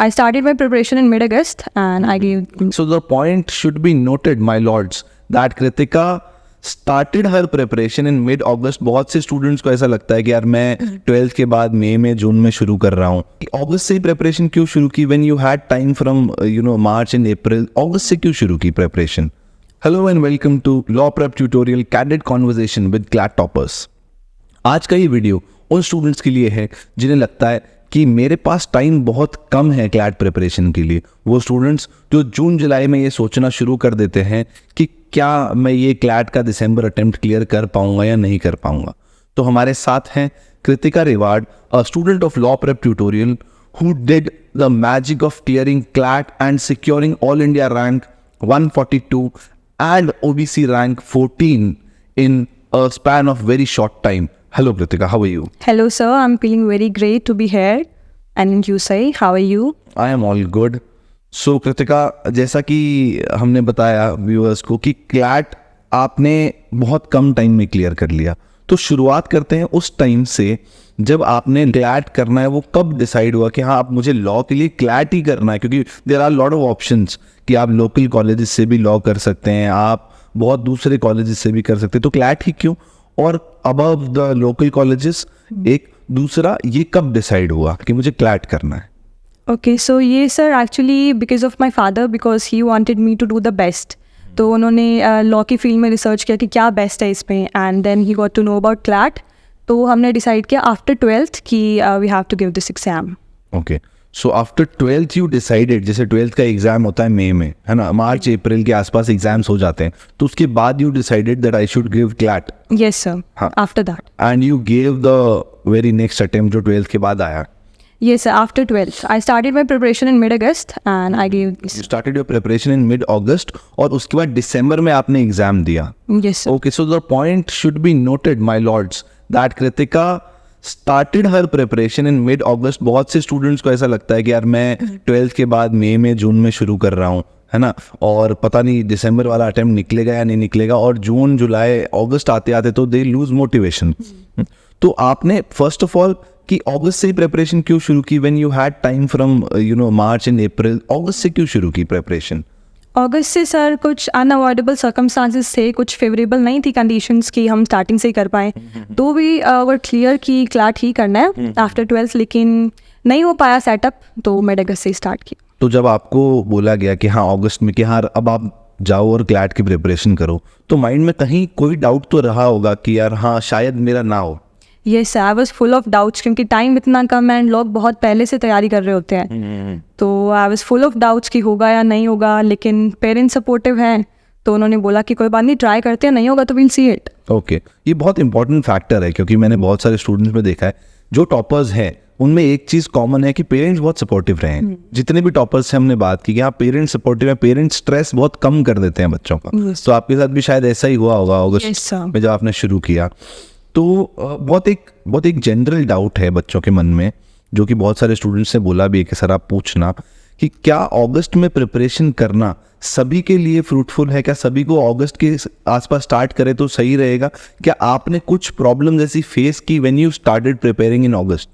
I started my preparation in mid-August and I gave... So the point should be noted, my lords, that Kritika started her preparation in mid-August. बहुत से students को ऐसा लगता है कि यार मैं 12th के बाद मई में जून में शुरू कर रहा हूँ. अगस्त से ही प्रिपरेशन क्यों शुरू की? when you had time from March and April, अगस्त से क्यों शुरू की preparation? Hello and welcome to Law Prep Tutorial Candid Conversation with CLAT Toppers. आज का ये वीडियो उन स्टूडेंट्स के लिए है जिन्हें लगता है कि मेरे पास टाइम बहुत कम है क्लैट प्रिपरेशन के लिए. वो स्टूडेंट्स जो जून जुलाई में ये सोचना शुरू कर देते हैं कि क्या मैं ये क्लैट का दिसंबर अटेम्प्ट क्लियर कर पाऊंगा या नहीं कर पाऊंगा. तो हमारे साथ हैं Kritika Rewad, a student of Law prep tutorial who did the magic of clearing CLAT and securing all India rank 142 and OBC rank 14 in a span of very short time. Hello Kritika, how are you? Hello sir, I'm feeling very great to be here. And you say, how are you? I am all good. So Kritika, जैसा कि हमने बताया viewers को कि CLAT आपने बहुत कम time में clear कर लिया, तो शुरुआत करते हैं उस टाइम से जब आपने क्लैट करना है. वो कब डिसाइड हुआ कि हाँ अब मुझे लॉ के लिए क्लैट ही करना है? क्योंकि there are lot of options कि आप लोकल कॉलेजेस से भी लॉ कर सकते हैं, आप बहुत दूसरे कॉलेजेस से भी कर सकते हैं, तो क्लैट ही क्यों? और अबव द लोकल कॉलेजेस एक दूसरा, ये कब डिसाइड हुआ कि मुझे क्लैट करना है? Okay, so ये sir actually because of my father, because he wanted me to do the best. तो उन्होंने लॉ की फील्ड में रिसर्च किया कि क्या बेस्ट है इसमें, and then he got to know about CLAT. तो हमने डिसाइड किया आफ्टर 12th कि we have to give this exam. Okay, so after 12th you decided, जैसे 12th का एग्जाम होता है मई में, है ना, मार्च अप्रैल के आसपास एग्जाम्स हो जाते हैं, तो उसके बाद you decided that I should give CLAT. Yes sir, after that. And you gave the very next attempt जो 12th के बाद आया. Yes sir, after 12th. I started my preparation in mid-August and I gave this. You started your preparation in mid-August और उसके बाद दिसंबर में आपने exam दिया. Yes sir. Okay, so the point should be noted, my lords, that Kritika started her preparation in mid-August. बहुत से students को ऐसा लगता है कि यार मैं 12th के बाद मई में जून में शुरू कर रहा हूँ, है ना, और पता नहीं दिसंबर वाला अटेम्प्ट निकलेगा या नहीं निकलेगा, और जून जुलाई अगस्त आते आते तो दे लूज मोटिवेशन. तो आपने फर्स्ट ऑफ ऑल कि अगस्त से ही प्रिपरेशन क्यों शुरू की? When you had time from March and April, अगस्त से क्यों शुरू की प्रिपरेशन? अगस्त से सर कुछ अनअवॉइडेबल सर्कमस्टांसेस थे, कुछ फेवरेबल नहीं थी कंडीशंस कि हम स्टार्टिंग से ही कर पाएँ. तो भी वर क्लियर कि क्लैट ही करना है आफ्टर 12th, लेकिन नहीं हो पाया सेटअप, तो मैंने अगस्त से स्टार्ट किया. तो जब आपको बोला गया कि हाँ अगस्त में कि हाँ अब आप जाओ और क्लैट की प्रिपरेशन करो, तो माइंड में कहीं कोई डाउट तो रहा होगा कि यार हाँ शायद मेरा ना हो? Yes I was full of doubts, क्योंकि टाइम इतना कम है एंड लोग बहुत पहले से तैयारी कर रहे होते हैं. तो I was full of doubts कि होगा या नहीं होगा, लेकिन पेरेंट्स सपोर्टिव हैं, तो उन्होंने बोला कि कोई बात नहीं, ट्राई करते हैं, नहीं होगा तो विल सी इट. ओके, ये बहुत इंपॉर्टेंट फैक्टर है, क्योंकि मैंने बहुत सारे स्टूडेंट्स में देखा है जो टॉपर्स हैं उनमें एक चीज़ कॉमन है कि पेरेंट्स बहुत सपोर्टिव रहे हैं. जितने भी टॉपर्स से हमने बात की कि हाँ पेरेंट्स सपोर्टिव है, पेरेंट्स स्ट्रेस बहुत कम कर देते हैं बच्चों का. तो आपके साथ भी शायद ऐसा ही हुआ होगा अगस्त में जब आपने शुरू किया. तो बहुत एक जनरल डाउट है बच्चों के मन में, जो कि बहुत सारे स्टूडेंट्स ने बोला भी है कि सर आप पूछना कि क्या अगस्त में प्रिपरेशन करना सभी के लिए फ्रूटफुल है? क्या सभी को अगस्त के आसपास स्टार्ट करें तो सही रहेगा? क्या आपने कुछ प्रॉब्लम जैसी फेस की व्हेन यू स्टार्टेड प्रिपेयरिंग इन अगस्त?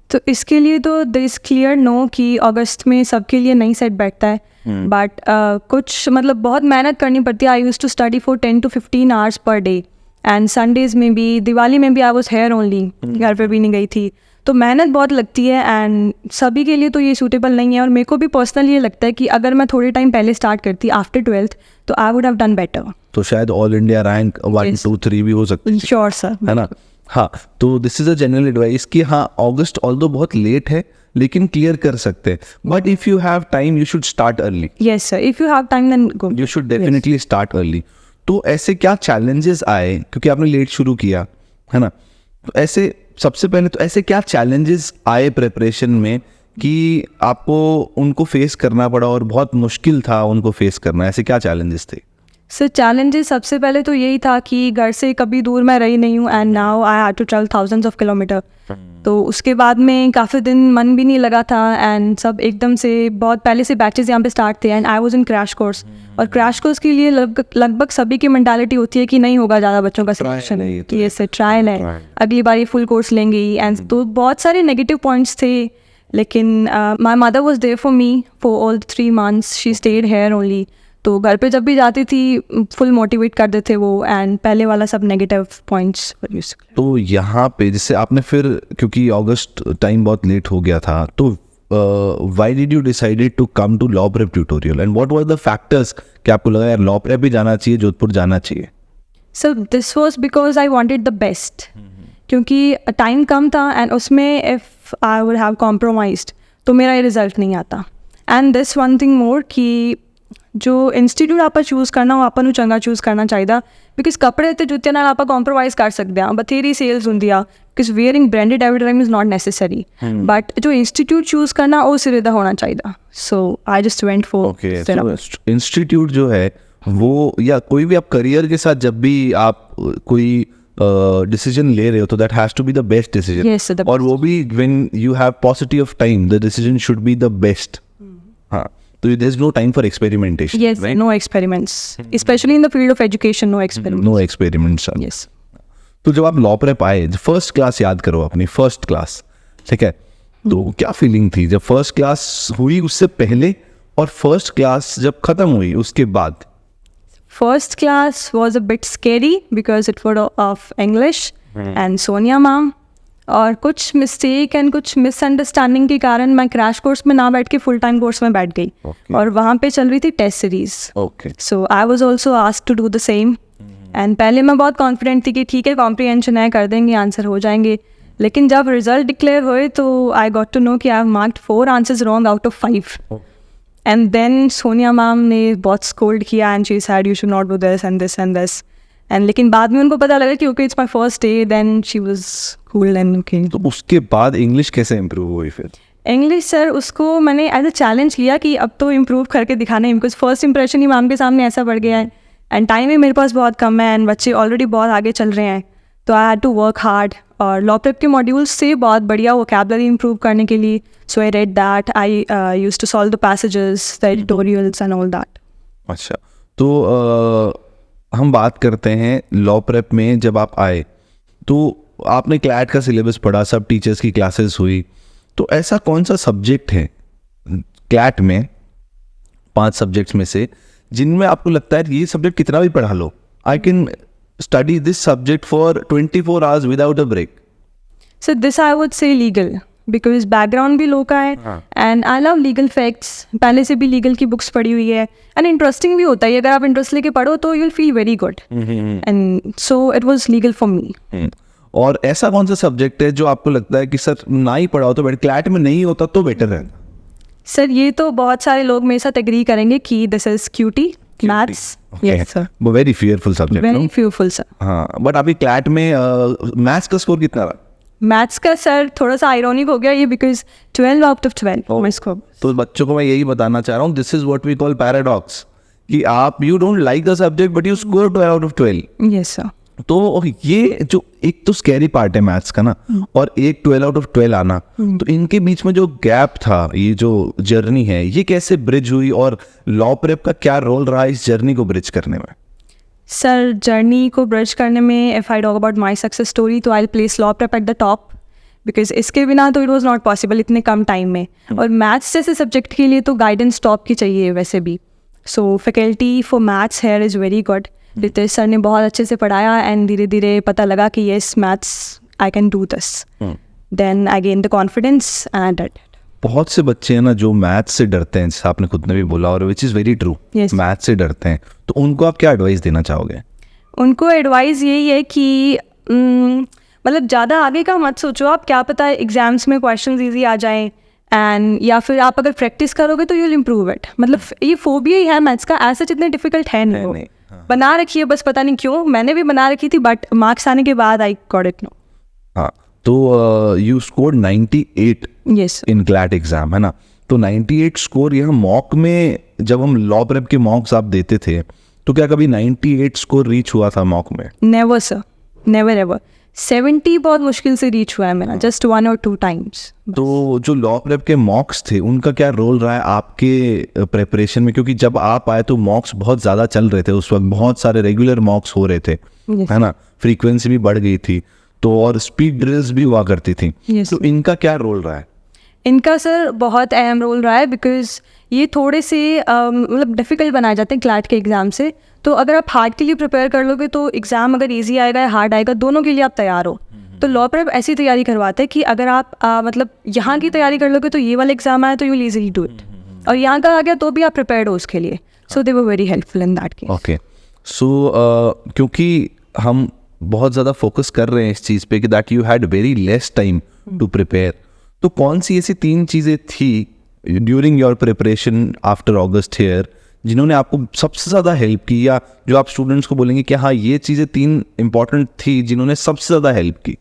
तो इसके लिए तो दिस इज क्लियर नो कि अगस्त में सबके लिए नहीं सेट बैठता है, बट कुछ मतलब बहुत मेहनत करनी पड़ती है. I used to study for 10 to 15 hours per day, and Sundays में भी, दिवाली में भी आई वॉज हेयर ओनली, घर पे भी नहीं गई थी. तो मेहनत बहुत लगती है एंड सभी के लिए तो ये सूटेबल नहीं है. और मेरे को भी पर्सनली ये लगता है कि अगर मैं थोड़े टाइम पहले स्टार्ट करती आफ्टर 12th तो I would have done better. तो शायद ऑल इंडिया रैंक 1, 2, 3 भी हो सकती है. श्योर सर, है ना. हाँ, तो this is a general advice कि हाँ अगस्त ऑल्दो बहुत लेट है लेकिन क्लियर कर सकते हैं, but if you have time you should start early. Yes sir, if you have time then go, you should definitely start early. तो ऐसे क्या चैलेंजेस आए, क्योंकि आपने लेट शुरू किया है ना, तो ऐसे सबसे पहले तो ऐसे क्या चैलेंजेस आए प्रिपरेशन में कि आपको उनको फेस करना पड़ा और बहुत मुश्किल था उनको फेस करना? ऐसे क्या चैलेंजेस थे? सर चैलेंजेस सबसे पहले तो यही था कि घर से कभी दूर मैं रही नहीं हूँ, and now I had to travel thousands of kilometer. तो उसके बाद में काफ़ी दिन मन भी नहीं लगा था, एंड सब एकदम से बहुत पहले से बैचेस यहाँ पे स्टार्ट थे, and I was in crash course. और क्रैश कोर्स के लिए लगभग सभी की मेंटालिटी होती है कि नहीं होगा ज़्यादा बच्चों का सिलेक्शन, ये सर ट्रायल है, अगली बार ये फुल कोर्स लेंगे ही. एंड तो बहुत सारे नेगेटिव पॉइंट्स थे लेकिन my mother was there for me for all 3 months. She stayed here only. तो घर पे जब भी जाती थी फुल मोटिवेट कर देते वो, एंड पहले वाला सब नेगेटिव पॉइंट्स. तो यहाँ पे जैसे आपने फिर, क्योंकि अगस्त टाइम बहुत लेट हो गया था, तो why did you decided to come to law prep tutorial and what were the factors कि आपको लगा यार लॉ प्रेप भी जाना चाहिए, जोधपुर जाना चाहिए? So this was because I wanted the best. क्योंकि टाइम कम था एंड उसमें if I would have compromised तो मेरा ये रिजल्ट नहीं आता. And this one thing more कि जो इंस्टीट्यूट आप चूज़ करना वो आपको चंगा चूज़ करना चाहिए. बिकॉज कपड़े ते जुत्ते नाल आप कॉम्प्रोमाइज़ कर सकते हैं, बथेरी सेल्स होंदी आ, because wearing branded every time is not necessary. But जो इंस्टीट्यूट चूज़ करना वो सिरे दा होना चाहिए. So I just went for institute जो है वो, या कोई भी आप करियर के साथ जब भी आप कोई डिसीजन ले रहे हो तो that has to be the best decision. और वो भी when you have positive of time, the decision should be the best. हाँ, तो there is no time for experimentation. Yes, right? No experiments. Especially in the field of education, no experiments. No experiments. Yes. तो जब आप law prep आए, first class याद करो अपनी first class, ठीक है? तो क्या फीलिंग थी जब फर्स्ट क्लास हुई उससे पहले और फर्स्ट क्लास जब खत्म हुई उसके बाद? First class was a bit scary because it was of English and Sonia ma'am. और कुछ मिस्टेक एंड कुछ मिसअंडरस्टैंडिंग के कारण मैं क्रैश कोर्स में ना बैठ के फुल टाइम कोर्स में बैठ गई. और वहाँ पे चल रही थी test series. So I was also asked to do the same. And पहले मैं बहुत कॉन्फिडेंट थी कि ठीक है कॉम्प्रिहेंशन है, कर देंगे, आंसर हो जाएंगे. लेकिन जब रिजल्ट डिक्लेयर हुए तो आई गॉट टू नो कि I have marked 4 answers wrong out of 5. And then Sonia ma'am ने बहुत स्कोल्ड किया and she said you should not do this and this and this. And लेकिन बाद में उनको पता लगा कि okay it's my first day, then she was cool and okay. तो उसके बाद इंग्लिश कैसे इम्प्रूव हुई फिर? इंग्लिश सर उसको मैंने एज अ चैलेंज लिया कि अब तो इम्प्रूव करके दिखाना है, because first impression he ma'am के सामने ऐसा बढ़ गया है एंड टाइम भी मेरे पास बहुत कम है एंड बच्चे ऑलरेडी बहुत आगे चल रहे हैं. तो I had to work hard. और लॉ प्रेप के मॉड्यूल्स से बहुत बढ़िया वोकैबुलरी इंप्रूव करने के लिए. So I read that, I used to solve the passages, the editorials and all that. अच्छा, तो हम बात करते हैं लॉ प्रेप में जब आप आए तो आपने क्लैट का सिलेबस पढ़ा, सब टीचर्स की क्लासेस हुई. तो ऐसा कौन सा सब्जेक्ट है क्लैट में 5 सब्जेक्ट्स में से जिनमें आपको लगता है ये सब्जेक्ट कितना भी पढ़ा लो, I can study this subject for 24 hours without a break? So this I would say legal, because background भी लो का है and I love legal facts. पहले से भी लीगल की बुक्स पढ़ी हुई है एंड इंटरेस्टिंग भी होता है. अगर आप इंटरेस्ट लेके पढ़ो तो you will feel very good. And so it was legal for me. और ऐसा कौन सा सब्जेक्ट है जो आपको लगता है कि सर ना ही पढ़ा हो तो बेटर, क्लैट में नहीं होता तो बेटर है? सर ये तो बहुत सारे लोग मेरे साथ एग्री करेंगे कि this is QT maths. Yes sir, वो very fearful subject. Very fearful sir. हाँ, बट अभी क्लैट में मैथ्स का स्कोर कितना रहा? मैथ्स का सर थोड़ा सा आयरॉनिक हो गया ये, because 12 out of 12 my score. तो बच्चों को मैं यही बताना चाह रहा हूँ, this is what we call paradox, कि आप you don't like the subject but you score 12 out of 12. Yes sir. तो ये जो एक तो स्कैरी पार्ट है मैथ्स का ना, और एक 12 आउट ऑफ 12 आना, तो इनके बीच में जो गैप था, ये जो जर्नी है, ये कैसे ब्रिज हुई और लॉ प्रेप का क्या रोल रहा इस जर्नी को ब्रिज करने में? सर जर्नी को ब्रिज करने में if I talk about my success story तो I will place Law Prep at the top, because इसके बिना तो इट वॉज नॉट पॉसिबल इतने कम टाइम में. और मैथ्स जैसे सब्जेक्ट के लिए तो गाइडेंस टॉप की चाहिए वैसे भी. So faculty for maths here is very good. Ritesh sir ने बहुत अच्छे से पढ़ाया एंड धीरे धीरे पता लगा कि yes maths I can do this. Then I gain the confidence and that. बहुत से बच्चे हैं ना जो मैथ्स से डरते हैं, जैसे आपने खुद ने भी बोला, और which is very true, maths से डरते हैं. तो उनको आप क्या एडवाइस देना चाहोगे? उनको एडवाइस यही है कि मतलब ज़्यादा आगे का मत सोचो आप, क्या पता एग्जाम्स में क्वेश्चंस इजी आ जाएं एंड या फिर आप अगर प्रैक्टिस करोगे तो यू विल इम्प्रूव इट. मतलब ये फोबिया ही है मैथ्स का, ऐसा जितने डिफिकल्ट है नहीं. बना रखी है बस, पता नहीं क्यों मैंने भी बना रखी थी, बट मार्क्स आने के बाद आई गॉट इट नो. हाँ, तो you scored 98 yes in CLAT exam, है ना? तो 98 स्कोर यहाँ मॉक में, जब हम लॉ प्रेप के मॉक्स आप देते थे तो क्या कभी 98 स्कोर रीच हुआ था मॉक में? Never sir, never ever. 70 बहुत मुश्किल से रीच हुआ है मेरा, जस्ट 1 or 2 times. तो जो लॉ प्रेप के मॉक्स थे उनका क्या रोल रहा है आपके प्रेपरेशन में? क्योंकि जब आप आए तो मॉक्स बहुत ज़्यादा चल रहे थे उस वक्त, बहुत सारे रेगुलर मॉक्स हो रहे थे, है ना? फ्रीक्वेंसी भी बढ़ गई थी, तो और स्पीड ड्रिल्स भी हुआ करती थी. तो इनका क्या रोल रहा है? इनका सर बहुत अहम रोल रहा है, बिकॉज ये थोड़े से मतलब डिफ़िकल्ट बनाए जाते हैं क्लैट के एग्ज़ाम से। तो अगर आप हार्ड के लिए प्रिपेयर कर लोगे तो एग्ज़ाम अगर इजी आएगा या हार्ड आएगा, दोनों के लिए आप तैयार हो। तो लॉ प्रेप ऐसी तैयारी करवाते हैं कि अगर आप मतलब यहाँ की तैयारी कर लोगे तो ये वाला एग्ज़ाम आया तो you will easily do it, और यहाँ का आ गया तो भी आप प्रिपेयर्ड हो उसके लिए। So they were very helpful in that case. Okay, so क्योंकि हम बहुत ज़्यादा फोकस कर रहे हैं इस चीज़ पे कि that you had very less time to prepare, तो कौन सी ऐसी 3 चीज़ें थी during your preparation after August here जिन्होंने आपको सबसे ज़्यादा हेल्प की, या जो आप स्टूडेंट्स को बोलेंगे कि हाँ ये चीज़ें 3 इंपॉर्टेंट थी जिन्होंने सबसे ज़्यादा हेल्प की?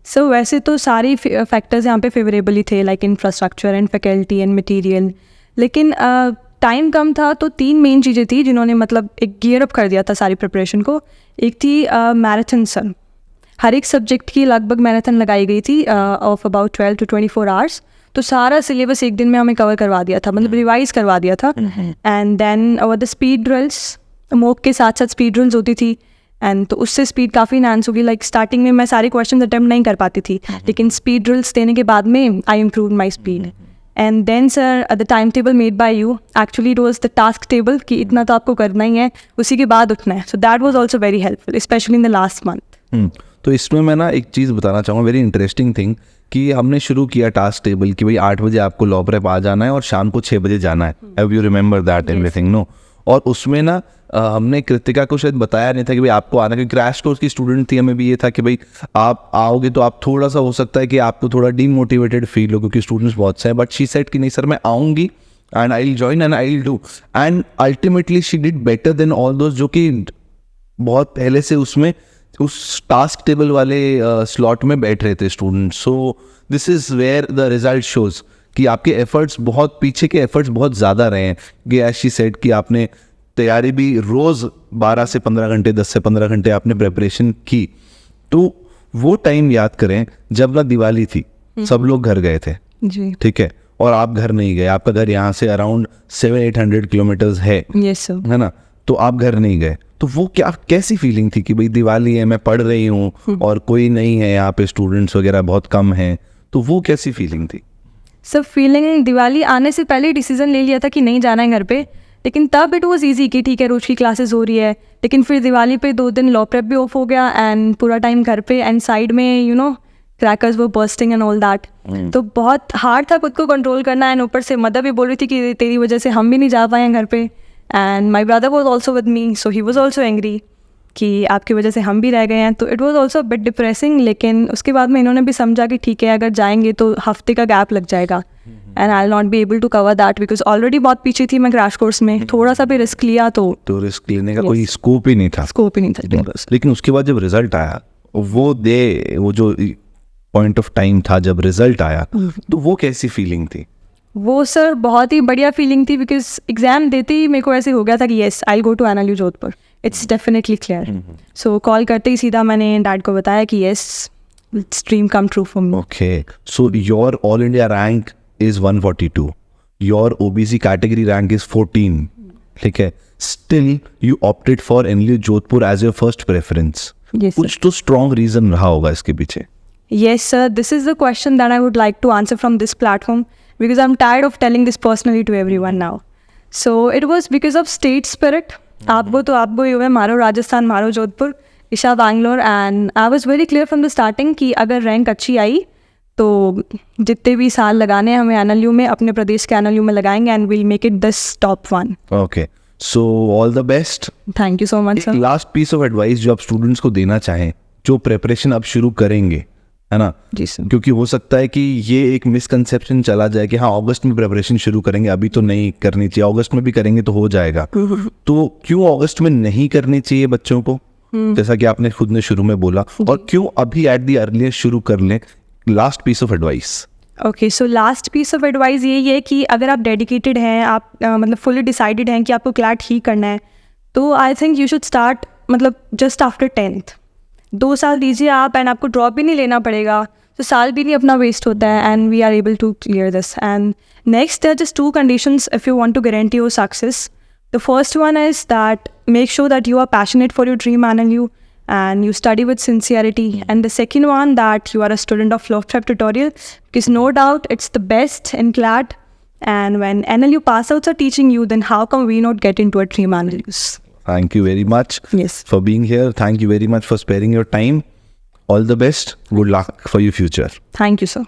सो वैसे तो सारी फैक्टर्स यहाँ पे फेवरेबल ही थे, like infrastructure and faculty and material, लेकिन टाइम कम था तो 3 मेन चीज़ें थी जिन्होंने मतलब एक गियर अप कर दिया था सारी प्रिपरेशन को। एक थी मैराथन सर, हर एक सब्जेक्ट की लगभग मैराथन लगाई गई थी ऑफ अबाउट 12 to 24 आवर्स। तो सारा सिलेबस एक दिन में हमें कवर करवा दिया था, मतलब रिवाइज करवा दिया था। And then the speed drills, mock के साथ साथ स्पीड ड्रिल्स होती थी, एंड तो उससे स्पीड काफ़ी इनहांस होगी। लाइक स्टार्टिंग में मैं सारे क्वेश्चन अटेम्प्ट नहीं कर पाती थी, लेकिन स्पीड ड्रिल्स देने के बाद में I improve my speed. And then sir the time table made by you, actually it was the task table कि इतना तो आपको करना ही है, उसी के बाद उठना है। So that was also very helpful, specially in the last month. तो इसमें मैं ना एक चीज़ बताना चाहूँगा, वेरी इंटरेस्टिंग थिंग, कि हमने शुरू किया टास्क टेबल कि भाई 8 बजे आपको लॉ प्रेप आ जाना है और शाम को 6 बजे जाना है। Have you remember that everything? No. और उसमें ना हमने कृतिका को शायद बताया नहीं था कि भाई आपको आना, क्योंकि क्रैश कोर्स की स्टूडेंट थी, हमें भी ये था कि भाई आप आओगे तो आप थोड़ा सा हो सकता है कि आपको थोड़ा डीमोटिवेटेड फील हो क्योंकि स्टूडेंट्स बहुत से हैं, बट शी सेड कि नहीं सर मैं आऊँगी and I will join and I will do, and ultimately she did better than all those जो कि बहुत पहले से उसमें उस टास्क टेबल वाले स्लॉट में बैठ रहे थे students. So this is where the result shows कि आपके एफर्ट्स बहुत, पीछे के एफर्ट्स बहुत ज़्यादा रहे हैं। कि एज शी सेड कि आपने तैयारी भी रोज़ 12 से 15 घंटे, 10 से 15 घंटे आपने प्रिपरेशन की। तो वो टाइम याद करें जब ना दिवाली थी, सब लोग घर गए थे जी, ठीक है, और आप घर नहीं गए। आपका घर यहाँ से अराउंड 700-800 किलोमीटर्स है, यस सर। है ना? तो आप घर नहीं गए, तो वो क्या, कैसी फीलिंग थी कि भाई दिवाली है, मैं पढ़ रही हूँ और कोई नहीं है यहाँ पे, स्टूडेंट्स वगैरह बहुत कम हैं, तो वो कैसी फीलिंग थी? सब फीलिंग, दिवाली आने से पहले डिसीजन ले लिया था कि नहीं जाना है घर पे, लेकिन तब इट वाज इजी कि ठीक है रोज की क्लासेस हो रही है। लेकिन फिर दिवाली पे 2 दिन लॉ प्रेप भी ऑफ हो गया एंड पूरा टाइम घर पे, एंड साइड में यू नो क्रैकर्स वो बर्स्टिंग एंड ऑल दैट। तो बहुत हार्ड था खुद को कंट्रोल करना, एंड ऊपर से मदर भी बोल रही थी कि तेरी वजह से हम भी नहीं जा पाए हैं घर पे, and my brother was also with me, so he was also angry कि आपकी वजह से हम भी रह गए हैं। तो it was also bit depressing, लेकिन उसके बाद में इन्होंने भी समझा कि ठीक है अगर जाएंगे तो हफ्ते का गैप लग जाएगा and I will not be able to cover that, because already बहुत पीछे थी मैं क्रैश कोर्स में। थोड़ा सा भी रिस्क लिया तो रिस्क लेने का कोई स्कोप ही नहीं था। स्कोप ही नहीं था। लेकिन उसके बाद जब रिजल्ट आया, वो जो पॉइंट ऑफ टाइम था जब रिजल्ट आया, तो वो कैसी फीलिंग थी? वो सर बहुत ही बढ़िया फीलिंग थी, बिकॉज एग्जाम देते ही मेरे को ऐसे हो गया था कि yes I go to NLU Jodhpur, it's definitely clear. So call करते ही सीधा मैंने डैड को बताया कि yes it's dream come true for me. Okay, so your all India rank is 142, your OBC category rank is 14, ठीक है, still you opted for NLU Jodhpur as your first preference. कुछ तो स्ट्रॉन्ग रीजन रहा होगा इसके पीछे। Yes, sir. This is the question that I would like to answer from this platform, because I'm tired of telling this personally to everyone now. So it was because of state spirit. आपको तो आपको ही हुए, मारो राजस्थान, मारो जोधपुर, ईशा Bangalore, and I was very clear from the starting कि अगर rank अच्छी आई तो जितने भी साल लगाने हैं हमें NLU में, अपने प्रदेश के NLU में लगाएंगे and will make it this top 1. Okay, so all the best. Thank you so much sir. Last piece of advice जो आप स्टूडेंट्स को देना चाहें जो प्रिपरेशन अब शुरू करेंगे, है ना? जी सर। क्योंकि हो सकता है कि ये एक मिसकंसेप्शन चला जाए कि हाँ अगस्त में प्रिपरेशन शुरू करेंगे, अभी तो नहीं करनी चाहिए, अगस्त में भी करेंगे तो हो जाएगा। तो क्यों अगस्त में नहीं करनी चाहिए बच्चों को, जैसा कि आपने खुद ने शुरू में बोला, और क्यों अभी एट द अर्लीस्ट शुरू कर लें? Last piece of advice. Okay, so last piece of advice यही है कि अगर आप डेडिकेटेड हैं, आप मतलब फुली डिसाइडेड हैं कि आपको क्लैट ही करना है, तो I think you should start मतलब जस्ट आफ्टर 10th। 2 साल दीजिए आप, एंड आपको ड्रॉप भी नहीं लेना पड़ेगा, तो साल भी नहीं अपना वेस्ट होता है, and we are able to clear this. And next there are just 2 conditions if you want to guarantee your success. The first one is that make sure that you are passionate for your dream NLU, and you study with sincerity. And the second one, that you are a student of Flow of Prep tutorial, because no doubt it's the best in CLAT. And when NLU pass outs are teaching you, then how come we not get into a dream analysis? Thank you very much Yes. for being here. Thank you very much for sparing your time. All the best. Good luck for your future. Thank you, sir.